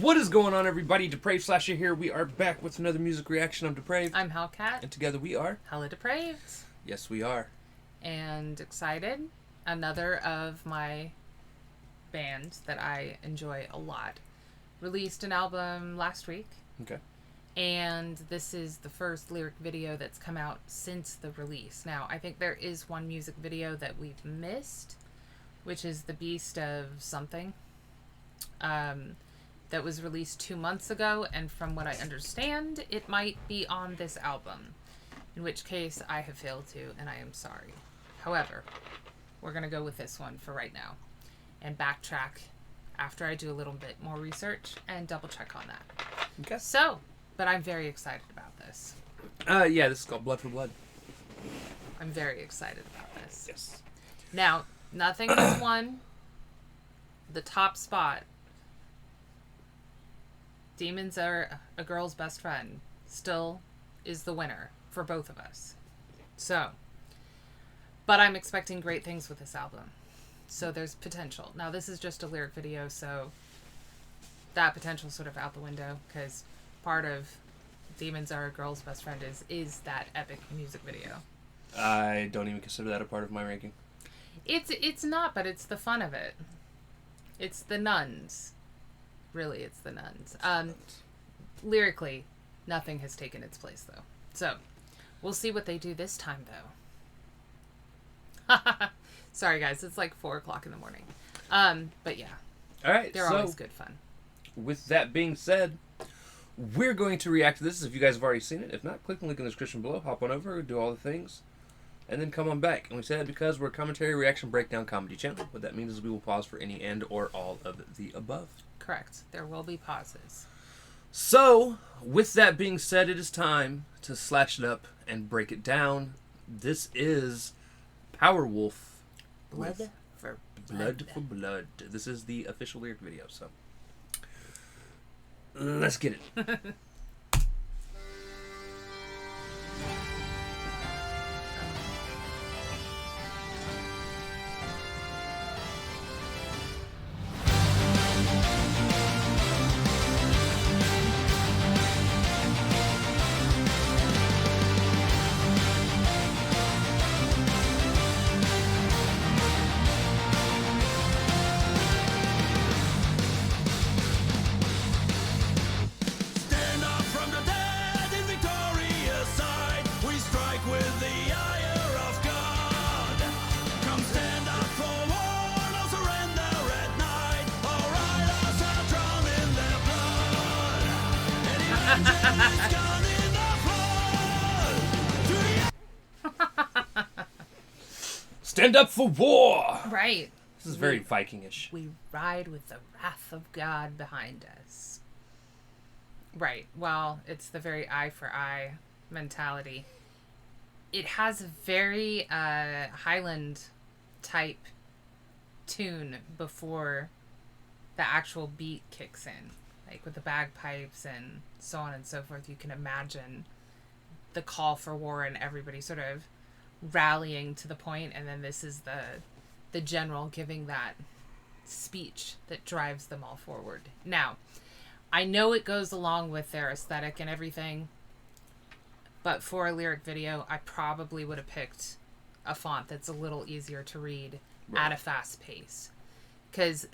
What is going on, everybody? Depraved Slasher here. We are back with another music reaction. I'm Depraved. I'm Hellcat. And together we are... HellaDepraved. Yes, we are. And excited. Another of my bands that I enjoy a lot released an album last week. Okay. And this is the first lyric video that's come out since the release. Now, I think there is one music video that we've missed, which is The Beast of Something. That was released 2 months ago, and from what I understand, it might be on this album. In which case, I have failed to, and I am sorry. However, we're going to go with this one for right now. And backtrack after I do a little bit more research and double check on that. Okay. So, but I'm very excited about this. Yeah, this is called Blood for Blood. I'm very excited about this. Yes. Now, nothing has won the top spot. Demons Are a Girl's Best Friend still is the winner for both of us. So, but I'm expecting great things with this album. So there's potential. Now, this is just a lyric video, so that potential's sort of out the window, because part of Demons Are a Girl's Best Friend is that epic music video. I don't even consider that a part of my ranking. It's not, but it's the fun of it. It's the nuns. Really, it's the nuns. Lyrically, nothing has taken its place, though. So, we'll see what they do this time, though. Sorry, guys. It's like 4 o'clock in the morning. But yeah. All right. They're always good fun. With that being said, we're going to react to this. If you guys have already seen it. If not, click the link in the description below. Hop on over, do all the things, and then come on back. And we say that because we're a commentary, reaction, breakdown, comedy channel. What that means is we will pause for any and or all of the above. Correct. There will be pauses. So, with that being said, it is time to slash it up and break it down. This is POWERWOLF. Blood for blood. Blood for blood. This is the official lyric video, so let's get it. Stand up for war! Right. This is very Viking-ish. We ride with the wrath of God behind us. Right. Well, it's the very eye for eye mentality. It has a very Highland type tune before the actual beat kicks in. Like with the bagpipes and so on and so forth. You can imagine the call for war and everybody sort of rallying to the point, and then this is the general giving that speech that drives them all forward. Now, I know it goes along with their aesthetic and everything, but for a lyric video, I probably would have picked a font that's a little easier to read at a fast pace. Because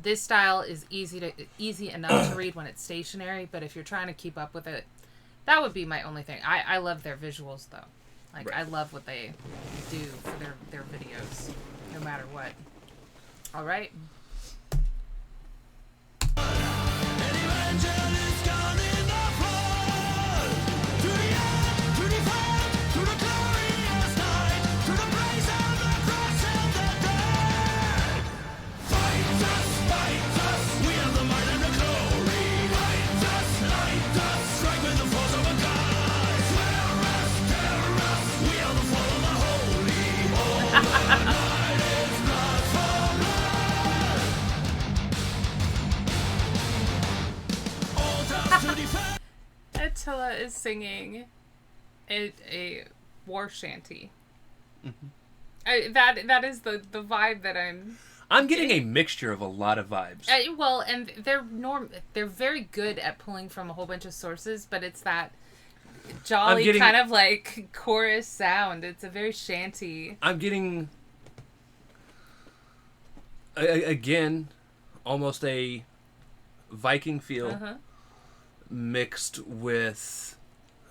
this style is easy enough to read when it's stationary, but if you're trying to keep up with it, that would be my only thing. I love their visuals, though. Like, I love what they do for their videos, no matter what. All right. Attila is singing a war shanty. Mm-hmm. That is the vibe that I'm getting a mixture of a lot of vibes. Well, and they're very good at pulling from a whole bunch of sources, but it's that jolly kind of like chorus sound. It's a very shanty. I'm getting again almost a Viking feel mixed with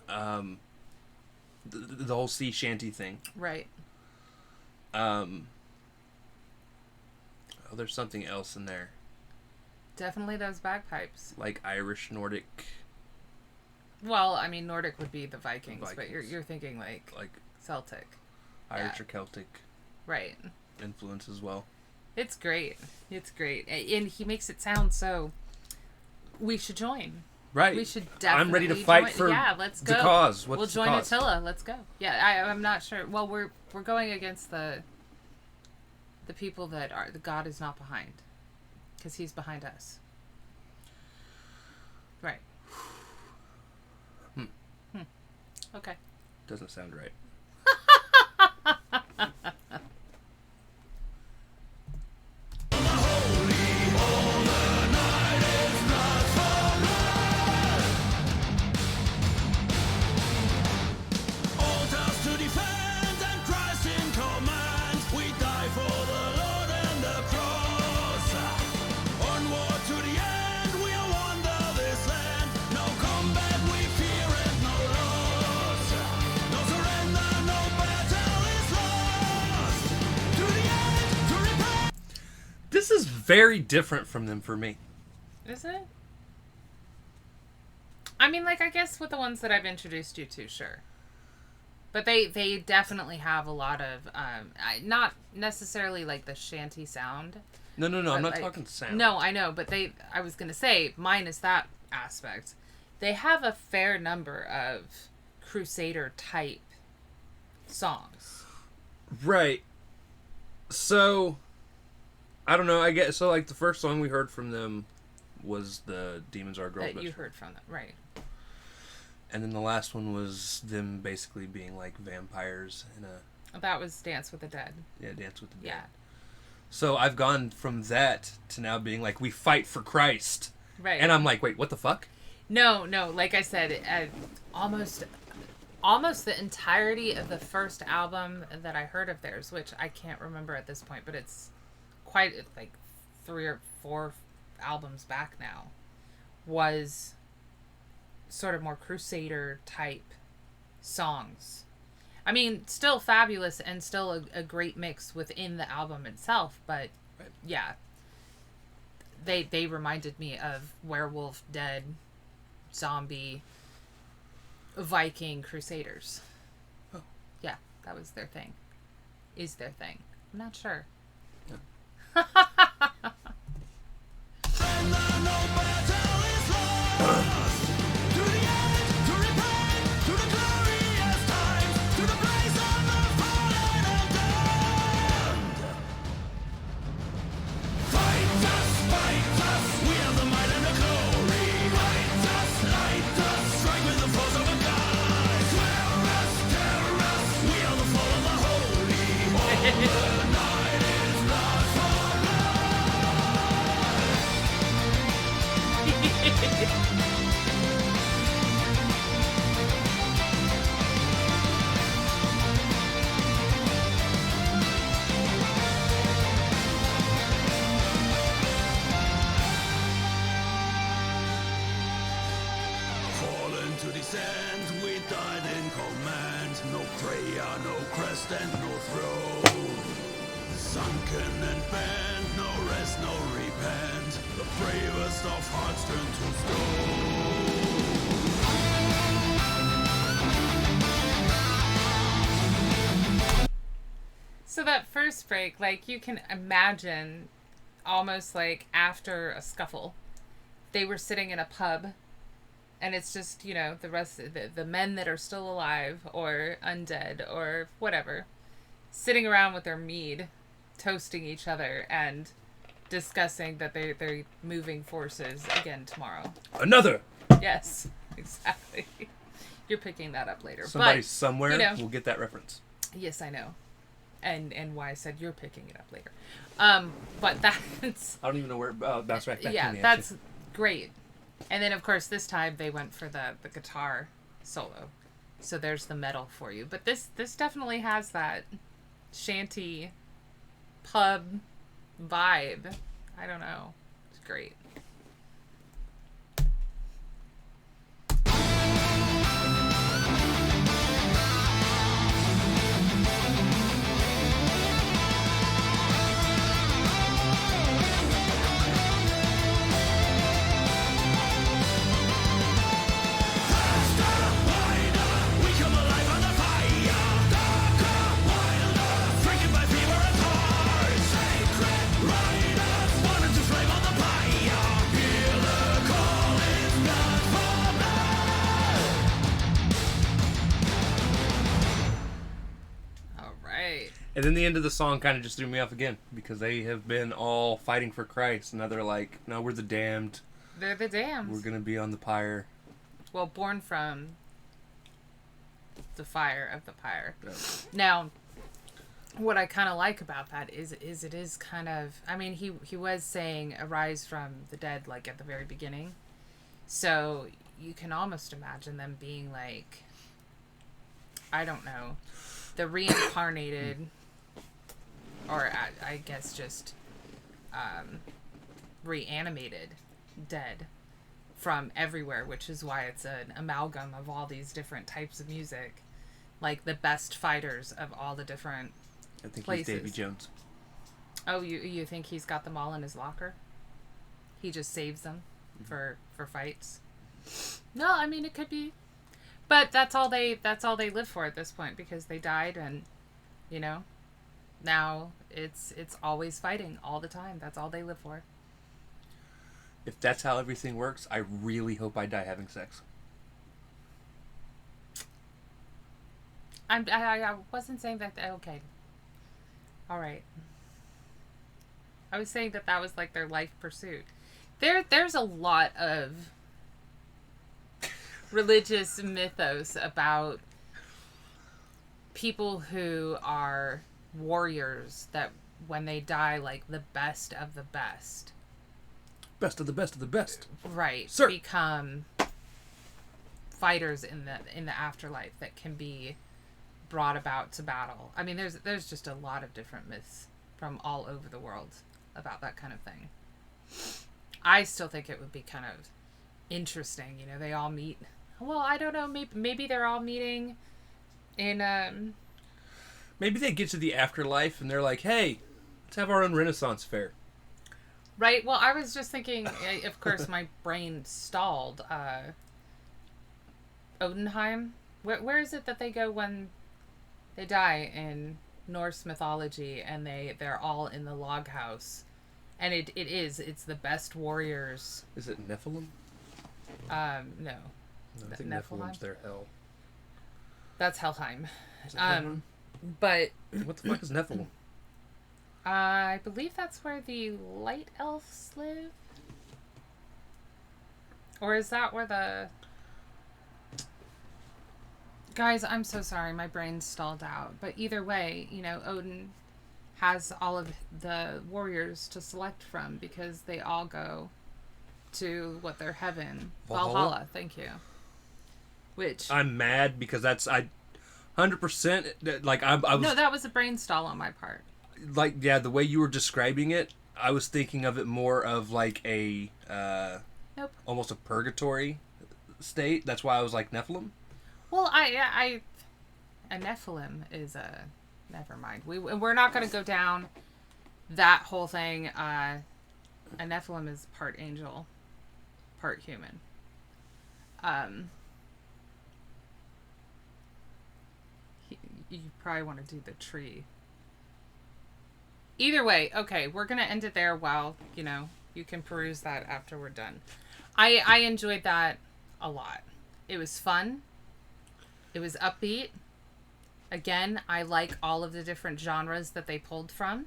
the whole sea shanty thing. Right. There's something else in there. Definitely those bagpipes. Like Irish, Nordic. Well, I mean, Nordic would be the Vikings. But you're thinking like Celtic. Irish or Celtic. Right. Influence as well. It's great. It's great. And he makes it sound so... We should join. Right. We should definitely I'm ready to fight for let's go. the cause. We'll join Attila. Let's go. Yeah, I'm not sure. Well, we're going against the people that are... The God is not behind. Because he's behind us. Right. Okay. Doesn't sound right. This is very different from them for me. Is it? I mean, like, I guess with the ones that I've introduced you to, sure. But they definitely have a lot of, not necessarily like the shanty sound. No, I'm not talking sound. No, I know, but I was going to say, minus that aspect, they have a fair number of Crusader type songs. Right. So... I don't know, I guess, so like the first song we heard from them was the Demons Are Girls. That you heard from them, right. And then the last one was them basically being like vampires in a... That was Dance with the Dead. Yeah, Dance with the Dead. Yeah. So I've gone from that to now being like, we fight for Christ. Right. And I'm like, wait, what the fuck? No, like I said, almost the entirety of the first album that I heard of theirs, which I can't remember at this point, but it's quite like 3 or 4 albums back now, was sort of more Crusader type songs. I mean, still fabulous and still a great mix within the album itself, but right. Yeah, they reminded me of werewolf, dead, zombie, Viking Crusaders. Oh. Yeah, that was their thing. Is their thing. I'm not sure. So that first break, like, you can imagine almost like after a scuffle, they were sitting in a pub, and it's just, you know, the rest of the men that are still alive or undead or whatever, sitting around with their mead, toasting each other and discussing that they're moving forces again tomorrow. Another! Yes. Exactly. You're picking that up later. Somebody but, somewhere you know, will get that reference. Yes, I know. And why I said you're picking it up later. But that's... I don't even know where bounce back to yeah, me, that's great. And then, of course, this time they went for the guitar solo. So there's the metal for you. But this definitely has that shanty pub vibe. I don't know. It's great. And then the end of the song kind of just threw me off again because they have been all fighting for Christ. And now they're like, no, we're the damned. They're the damned. We're going to be on the pyre. Well, born from the fire of the pyre. Yeah. Now, what I kind of like about that is it is kind of... I mean, he was saying arise from the dead, like, at the very beginning. So you can almost imagine them being like... I don't know. The reincarnated... or I guess just reanimated dead from everywhere, which is why it's an amalgam of all these different types of music, like the best fighters of all the different I think places. He's Davy Jones. Oh, you think he's got them all in his locker? He just saves them for fights? No, I mean it could be, but that's all they live for at this point because they died, and you know. Now it's always fighting all the time. That's all they live for. If that's how everything works, I really hope I die having sex. I wasn't saying that. Okay. All right. I was saying that was like their life pursuit. There's a lot of religious mythos about people who are warriors that when they die, like the best of the best. Best of the best of the best. Right. Sir. Become fighters in the afterlife that can be brought about to battle. I mean, there's just a lot of different myths from all over the world about that kind of thing. I still think it would be kind of interesting. You know, they all meet. Well, I don't know. Maybe they're all meeting in Maybe they get to the afterlife and they're like, hey, let's have our own Renaissance fair. Right. Well, I was just thinking, of course, my brain stalled. Odenheim? Where is it that they go when they die in Norse mythology and they're all in the log house? And it's the best warriors. Is it Nephilim? No. No, I think Nephilim's their hell. That's Helheim. Is it Helheim? But what the fuck is Nephilim? I believe that's where the light elves live. Or is that where the... Guys, I'm so sorry. My brain's stalled out. But either way, you know, Odin has all of the warriors to select from because they all go to their heaven. Valhalla. Thank you. Which... I'm mad because that's... 100%, like, I was... No, that was a brain stall on my part. Like, yeah, the way you were describing it, I was thinking of it more of, like, a... Nope. Almost a purgatory state. That's why I was like, Nephilim? Well, a Nephilim is a... Never mind. We're not going to go down that whole thing. A Nephilim is part angel, part human. You probably want to do the tree. Either way, okay, we're going to end it there while, you know, you can peruse that after we're done. I enjoyed that a lot. It was fun. It was upbeat. Again, I like all of the different genres that they pulled from.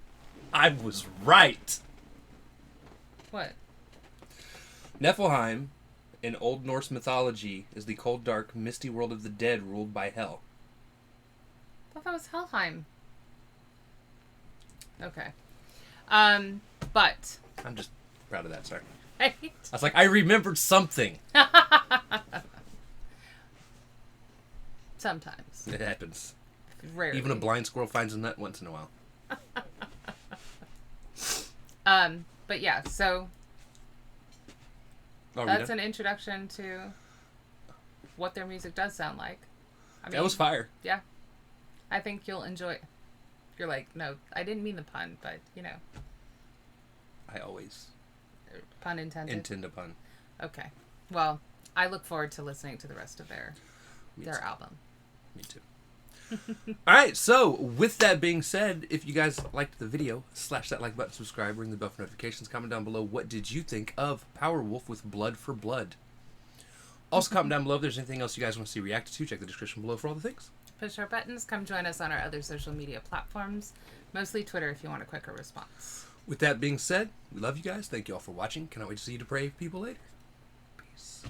I was right. What? Nephilim In Old Norse mythology, is the cold, dark, misty world of the dead ruled by hell. I thought that was Helheim. Okay. But I'm just proud of that, sorry. right? I was like, I remembered something. Sometimes. It happens. Rarely. Even a blind squirrel finds a nut once in a while. But yeah, so Oh, that's an introduction to what their music does sound like. I mean, that was fire. Yeah. I think you'll enjoy it. You're like, no, I didn't mean the pun, but, you know. I always Pun intended. intend a pun. Okay. Well, I look forward to listening to the rest of their Me their too. album. Me too. All right, so with that being said, if you guys liked the video, slash that like button, subscribe, ring the bell for notifications, comment down below what did you think of Powerwolf with Blood for Blood. Also comment down below if there's anything else you guys want to see reacted to. Check the description below for all the things. Push our buttons. Come join us on our other social media platforms, mostly Twitter if you want a quicker response. With that being said, we love you guys. Thank you all for watching. Cannot wait to see you depraved people later. Peace.